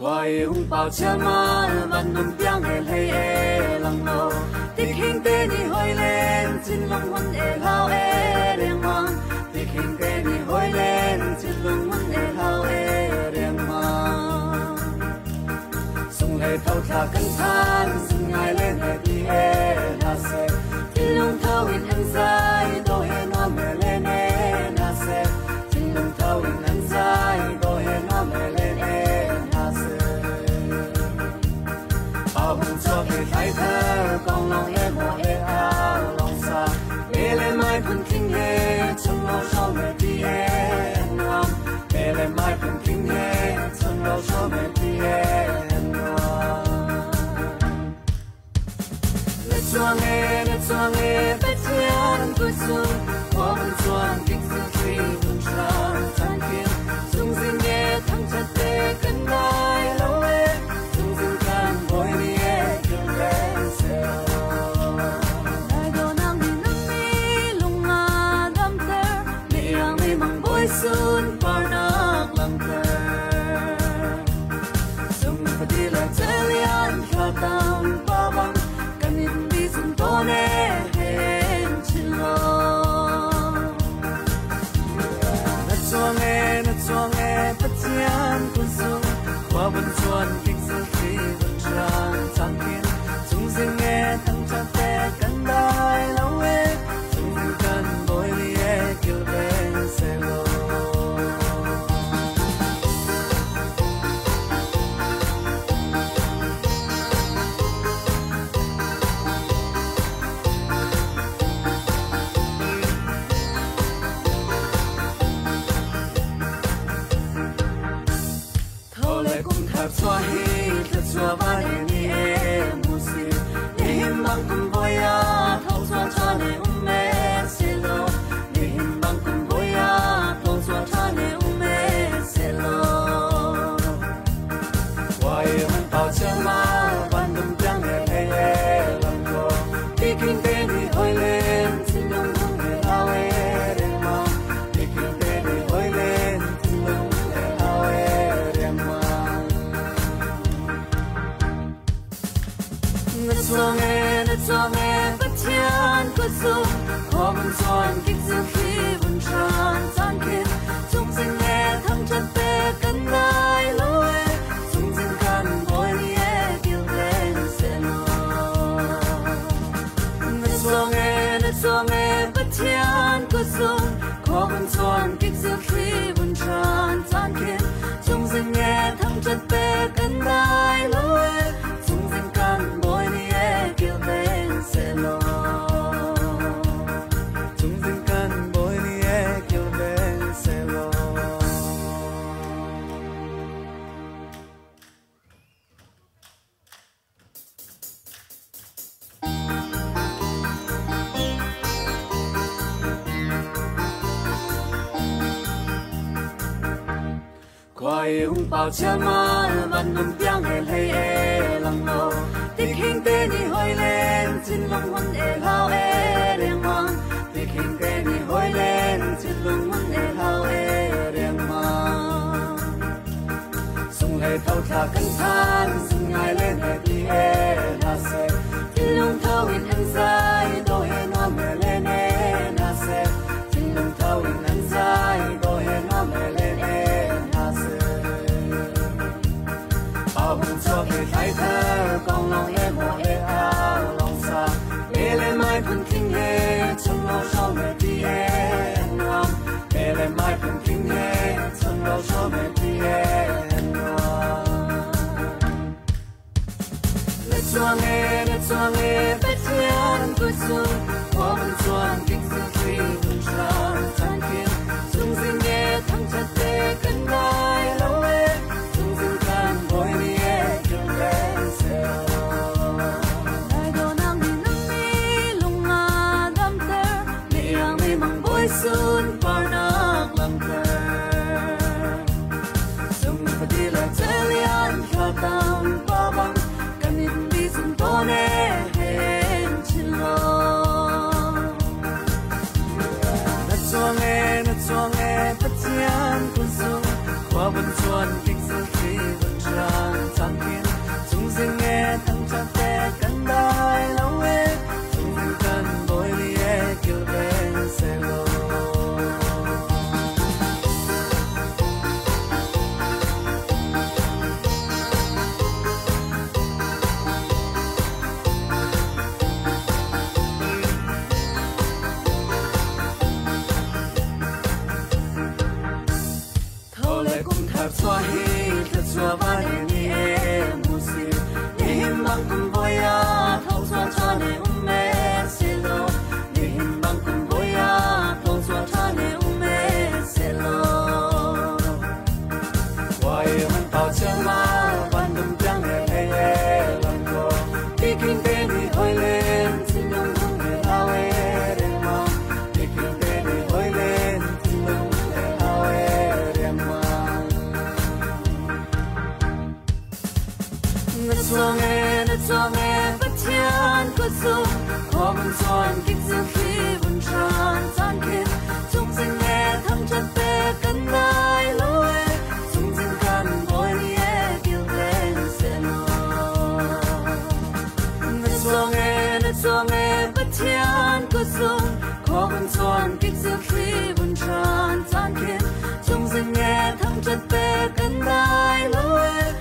quay hung bao cha ma văn nung tiếng hay lăng nô tiếc hình tên đi hồi lên trên lòng huân lao đêm mang tiếc hình tên đi hồi lên trên lòng huân lao đêm mang sung lệ thâu thả cân than sung ngài lên để đi na se trên lòng thâu in anh dài đôi nó mẹ lên na se trên lòng thâu in anh dài đôi nó mẹ lên na se bao hùng cho về thái thơ con lòng em mùa áo lòng xa mẹ lên mai phun kinh hê trong lâu cho mẹ đi nam mẹ lên mai phun kinh hê trong lâu cho mẹ đi nam cho nghe vết thiên cuối xuân qua bên xuân kinh sự khi vùng tràn tan kia dung dinh nghe thăng chặt tê cân đai lâu em dung dinh can bồi đi kêu lên xeo đại đồ nam đi lung mà đam tơ mẹ ang mi mang bồi xuân par nak lang tơ dung phải đi lại chơi lian khát tam ba băng Hãy xóa hi thật xóa ba đi music để him băng cùng voi thâu xóa cha để mẹ selo để him băng cùng voi thâu xóa cha để mẹ selo quay hung tao chân ma ban đêm trăng để làm cô đi kinh tế đi hồi lên xin đừng không để ao để mà đi kinh tế đi hồi lên xin đừng để ao để mà cho nghe bất thiên của du khó bằng giòn kích dương khi vùng tràn tan kia chung dinh nghe thăng chất tê cân lai lối chung dinh can bồi đi kêu lên xe cho nghe bất thiên của du khó bằng giòn kích dương khi vùng tràn tan kia chung dinh nghe thăng chất tê cân lai lối chung dinh can bồi đi kêu lên xe lo chúng dinh can bồi đi kêu lên xe lo quay hung bao cha ma văn nung tiếng hay lăng nô tiếc hình tên đi hồi lên trên lòng huân lao đêm mang tiếc hình tên đi hồi lên trên lòng huân lao đêm mang sung lệ thâu thả cân than sung ngài lên để đi na se trên lòng thâu in anh dài đôi nó mẹ lên na se trên lòng thâu in anh dài đôi nó mẹ lên na se bao hùng cho về thái thơ con lòng em mùa áo lòng xa mẹ lên mai phun kinh hê trong lâu cho mẹ đi nam mẹ lên mai phun kinh hê trong lâu cho mẹ đi nam cho nghe vết thiên của xuân qua bên xuân kinh sự khi vùng tràn tan kia dung dinh nghe thăng chặt tê cân đai lâu em dung dinh can bồi đi kêu lên xeo đại đồ nam đi lung mà đam tơ mẹ ang mi mang bồi xuân par nak lang tơ dung phải đi lại chơi lian khát tam ba băng cần in đi dung to nè hen chín lo cho nghe bất thiên của dù khó mong soạn kích dương khi buồn tràn gian kia chung sinh nghe thăm chân tê cân lại lối chung sinh căn bồi nhé kêu lên sẽ lo người cho nghe bất thiên của dù khó mong soạn kích dương khi buồn tràn gian kia chung sinh nghe thăm chân tê cân lại lối